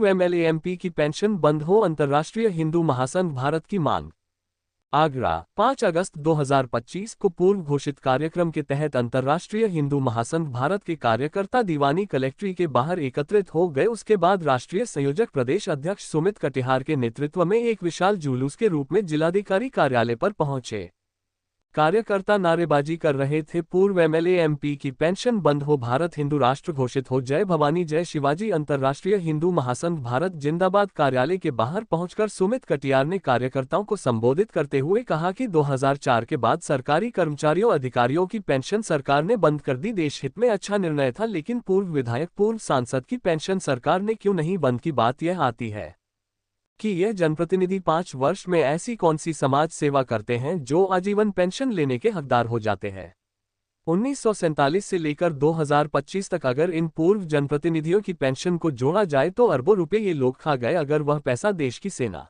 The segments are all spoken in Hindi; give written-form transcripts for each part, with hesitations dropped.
पूर्व एमएलए एमपी की पेंशन बंद हो, अंतर्राष्ट्रीय हिंदू महासंघ भारत की मांग। आगरा, 5 अगस्त 2025 को पूर्व घोषित कार्यक्रम के तहत अंतर्राष्ट्रीय हिंदू महासंघ भारत के कार्यकर्ता दीवानी कलेक्ट्री के बाहर एकत्रित हो गए। उसके बाद राष्ट्रीय संयोजक प्रदेश अध्यक्ष सुमित कटिहार के नेतृत्व में एक विशाल जुलूस के रूप में जिलाधिकारी कार्यालय पर पहुंचे। कार्यकर्ता नारेबाजी कर रहे थे, पूर्व एमएलए एमपी की पेंशन बंद हो, भारत हिंदू राष्ट्र घोषित हो, जय भवानी जय शिवाजी। अंतर्राष्ट्रीय हिंदू महासंघ भारत जिंदाबाद कार्यालय के बाहर पहुंचकर सुमित कटियार ने कार्यकर्ताओं को संबोधित करते हुए कहा कि 2004 के बाद सरकारी कर्मचारियों अधिकारियों की पेंशन सरकार ने बंद कर दी। देश हित में अच्छा निर्णय था, लेकिन पूर्व विधायक पूर्व सांसद की पेंशन सरकार ने क्यों नहीं बंद की। बात यह आती है कि यह जनप्रतिनिधि 5 वर्ष में ऐसी कौन सी समाज सेवा करते हैं जो आजीवन पेंशन लेने के हकदार हो जाते हैं। 1947 से लेकर 2025 तक अगर इन पूर्व जनप्रतिनिधियों की पेंशन को जोड़ा जाए तो अरबों रुपए ये लोग खा गए। अगर वह पैसा देश की सेना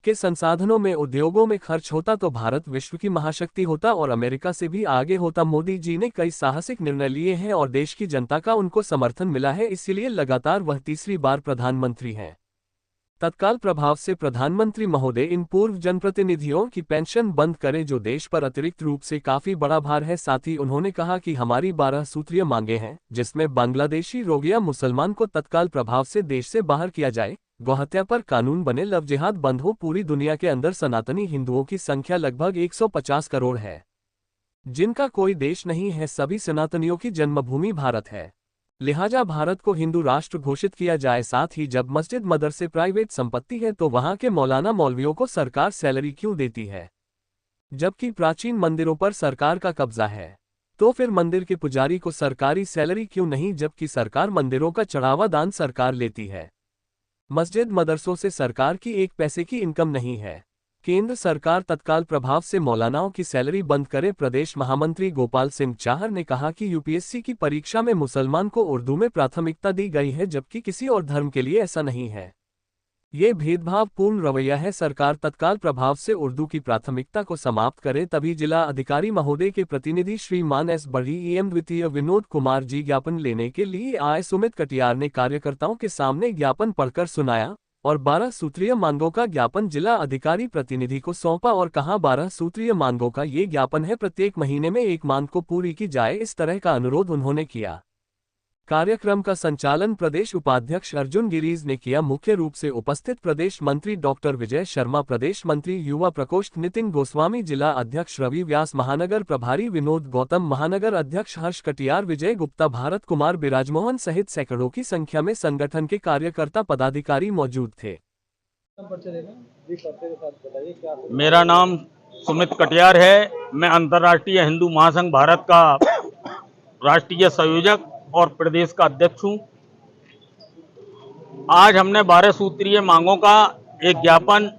के संसाधनों में, उद्योगों में खर्च होता तो भारत विश्व की महाशक्ति होता और अमेरिका से भी आगे होता। मोदी जी ने कई साहसिक निर्णय लिए हैं और देश की जनता का उनको समर्थन मिला है, इसीलिए लगातार वह तीसरी बार प्रधानमंत्री हैं। तत्काल प्रभाव से प्रधानमंत्री महोदय इन पूर्व जनप्रतिनिधियों की पेंशन बंद करें, जो देश पर अतिरिक्त रूप से काफी बड़ा भार है। साथ ही उन्होंने कहा कि हमारी 12 सूत्रीय मांगे हैं, जिसमें बांग्लादेशी रोगिया मुसलमान को तत्काल प्रभाव से देश से बाहर किया जाए, गौहत्या पर कानून बने, लव जिहाद बंद हो। पूरी दुनिया के अंदर सनातनी हिंदुओं की संख्या लगभग 150 करोड़ है, जिनका कोई देश नहीं है। सभी सनातनियों की जन्मभूमि भारत है, लिहाजा भारत को हिंदू राष्ट्र घोषित किया जाए। साथ ही जब मस्जिद मदरसे प्राइवेट संपत्ति है तो वहां के मौलाना मौलवियों को सरकार सैलरी क्यों देती है, जबकि प्राचीन मंदिरों पर सरकार का कब्जा है। तो फिर मंदिर के पुजारी को सरकारी सैलरी क्यों नहीं, जबकि सरकार मंदिरों का चढ़ावा दान सरकार लेती है। मस्जिद मदरसों से सरकार की 1 पैसे की इनकम नहीं है। केंद्र सरकार तत्काल प्रभाव से मौलानाओं की सैलरी बंद करे। प्रदेश महामंत्री गोपाल सिंह चाहर ने कहा कि यूपीएससी की परीक्षा में मुसलमान को उर्दू में प्राथमिकता दी गई है, जबकि किसी और धर्म के लिए ऐसा नहीं है। ये भेदभावपूर्ण रवैया है। सरकार तत्काल प्रभाव से उर्दू की प्राथमिकता को समाप्त करे, तभी जिला अधिकारी महोदय के प्रतिनिधि श्रीमान एस बढ़ी एम द्वितीय विनोद कुमार जी ज्ञापन लेने के लिए आए। सुमित कटियार ने कार्यकर्ताओं के सामने ज्ञापन पढ़कर सुनाया और 12 सूत्रीय मांगों का ज्ञापन जिला अधिकारी प्रतिनिधि को सौंपा और कहा 12 सूत्रीय मांगों का ये ज्ञापन है, प्रत्येक महीने में एक मांग को पूरी की जाए, इस तरह का अनुरोध उन्होंने किया। कार्यक्रम का संचालन प्रदेश उपाध्यक्ष अर्जुन गिरीज ने किया। मुख्य रूप से उपस्थित प्रदेश मंत्री डॉक्टर विजय शर्मा, प्रदेश मंत्री युवा प्रकोष्ठ नितिन गोस्वामी, जिला अध्यक्ष रवि व्यास, महानगर प्रभारी विनोद गौतम, महानगर अध्यक्ष हर्ष कटियार, विजय गुप्ता, भारत कुमार, बिराजमोहन सहित सैकड़ों की संख्या में संगठन के कार्यकर्ता पदाधिकारी मौजूद थे। मेरा नाम सुमित कटियार है। मैं अंतर्राष्ट्रीय हिंदू महासंघ भारत का राष्ट्रीय संयोजक और प्रदेश का अध्यक्ष हूं। आज हमने 12 सूत्रीय मांगों का एक ज्ञापन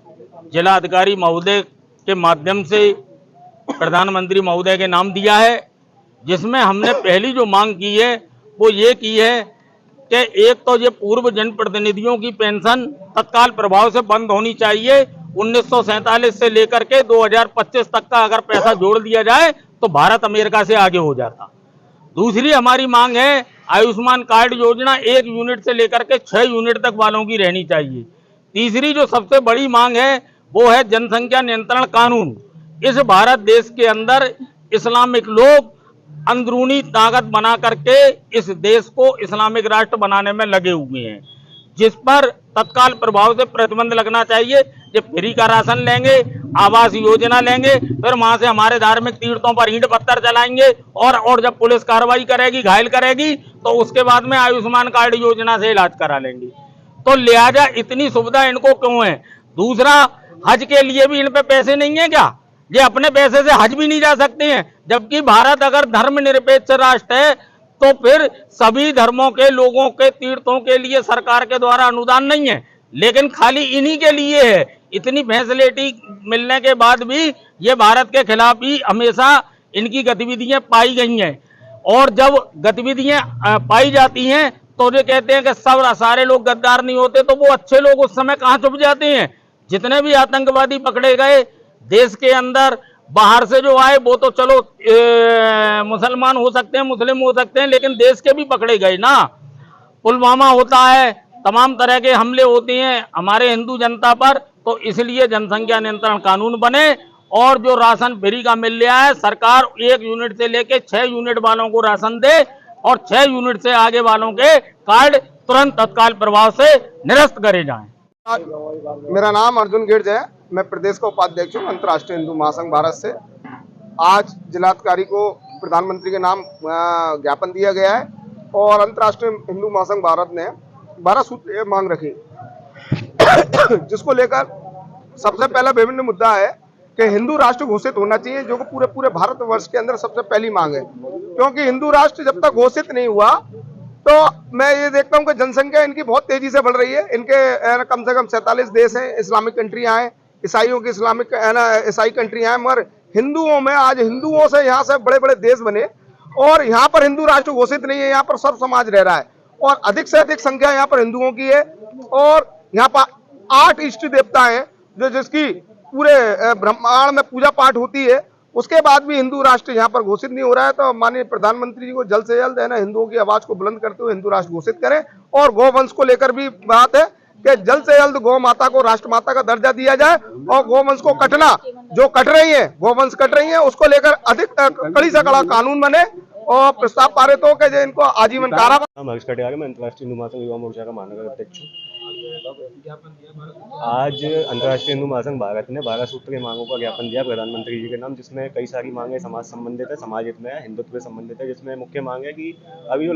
जिला अधिकारी महोदय के माध्यम से प्रधानमंत्री महोदय के नाम दिया है, जिसमें हमने पहली जो मांग की है वो ये की है कि एक तो ये पूर्व जनप्रतिनिधियों की पेंशन तत्काल प्रभाव से बंद होनी चाहिए। 1947 से लेकर के 2025 तक का अगर पैसा जोड़ दिया जाए तो भारत अमेरिका से आगे हो जाता। दूसरी हमारी मांग है आयुष्मान कार्ड योजना 1 यूनिट से लेकर के 6 यूनिट तक वालों की रहनी चाहिए। तीसरी जो सबसे बड़ी मांग है वो है जनसंख्या नियंत्रण कानून। इस भारत देश के अंदर इस्लामिक लोग अंदरूनी ताकत बना करके इस देश को इस्लामिक राष्ट्र बनाने में लगे हुए हैं, जिस पर तत्काल प्रभाव से प्रतिबंध लगना चाहिए। जब फ्री का राशन लेंगे, आवास योजना लेंगे, फिर वहां से हमारे धार्मिक तीर्थों पर ईंट पत्थर चलाएंगे और जब पुलिस कार्रवाई करेगी, घायल करेगी, तो उसके बाद में आयुष्मान कार्ड योजना से इलाज करा लेंगे। तो लिहाजा इतनी सुविधा इनको क्यों है? दूसरा, हज के लिए भी इन पे पैसे नहीं है क्या? ये अपने पैसे से हज भी नहीं जा सकते हैं, जबकि भारत अगर धर्मनिरपेक्ष राष्ट्र है तो फिर सभी धर्मों के लोगों के तीर्थों के लिए सरकार के द्वारा अनुदान नहीं है, लेकिन खाली इन्हीं के लिए है। इतनी फैसिलिटी मिलने के बाद भी ये भारत के खिलाफ ही हमेशा इनकी गतिविधियां पाई गई हैं। और जब गतिविधियां पाई जाती हैं तो ये कहते हैं कि सब सारे लोग गद्दार नहीं होते, तो वो अच्छे लोग उस समय कहाँ छुप जाते हैं? जितने भी आतंकवादी पकड़े गए देश के अंदर, बाहर से जो आए वो तो चलो मुसलमान हो सकते हैं, मुस्लिम हो सकते हैं, लेकिन देश के भी पकड़े गए ना। पुलवामा होता है, तमाम तरह के हमले होते हैं हमारे हिंदू जनता पर, तो इसलिए जनसंख्या नियंत्रण कानून बने और जो राशन फ्री का मिल रहा है सरकार 1 यूनिट से लेके 6 यूनिट वालों को राशन दे और 6 यूनिट से आगे वालों के कार्ड तुरंत तत्काल प्रभाव से निरस्त करे जाएं। मेरा नाम अर्जुन गिर्ज है। मैं प्रदेश का उपाध्यक्ष हूँ अंतर्राष्ट्रीय हिंदू महासंघ भारत से। आज जिलाधिकारी को प्रधानमंत्री के नाम ज्ञापन दिया गया है और अंतर्राष्ट्रीय हिंदू महासंघ भारत ने 12 सूत्रीय मांग रखी जिसको लेकर सबसे पहला विभिन्न मुद्दा है कि हिंदू राष्ट्र घोषित होना चाहिए, जो कि पूरे भारतवर्ष के अंदर सबसे पहली मांग है। क्योंकि हिंदू राष्ट्र जब तक घोषित नहीं हुआ तो मैं ये देखता हूँ कि जनसंख्या इनकी बहुत तेजी से बढ़ रही है। इनके कम से कम 47 देश हैं, इस्लामिक कंट्रियां हैं, ईसाइयों की ईसाई कंट्रियां हैं, मगर हिंदुओं में आज हिंदुओं से यहाँ से बड़े बड़े देश बने और यहाँ पर हिंदू राष्ट्र घोषित नहीं है। यहाँ पर सर्व समाज रह रहा है और अधिक से अधिक संख्या यहाँ पर हिंदुओं की है और यहाँ पर 8 इष्ट देवता हैं जो जिसकी पूरे ब्रह्मांड में पूजा पाठ होती है। उसके बाद भी हिंदू राष्ट्र यहाँ पर घोषित नहीं हो रहा है। तो माननीय प्रधानमंत्री जी को जल्द से जल्द है ना हिंदुओं की आवाज को बुलंद करते हुए हिंदू राष्ट्र घोषित करें। और गौवंश को लेकर भी बात है कि जल्द से जल्द गौ माता को राष्ट्रमाता का दर्जा दिया जाए और गौवंश को कटना जो कट रही है, गौवंश कट रही है, उसको लेकर अधिक कड़ी से कड़ा कानून बने और प्रस्ताव पारित हो के इनको आजीवन कारावास। मैं अंतर्राष्ट्रीय हिंदू महासंघ युवा मोर्चा का महानगर अध्यक्ष हूँ। आज अंतर्राष्ट्रीय हिंदू महासंघ भारत ने 12 सूत्रीय मांगों का ज्ञापन दिया प्रधानमंत्री जी के नाम, जिसमें कई सारी मांगे समाज संबंधित है, समाज हित में है, हिंदुत्व से संबंधित है। जिसमें मुख्य मांग है कि अभी जो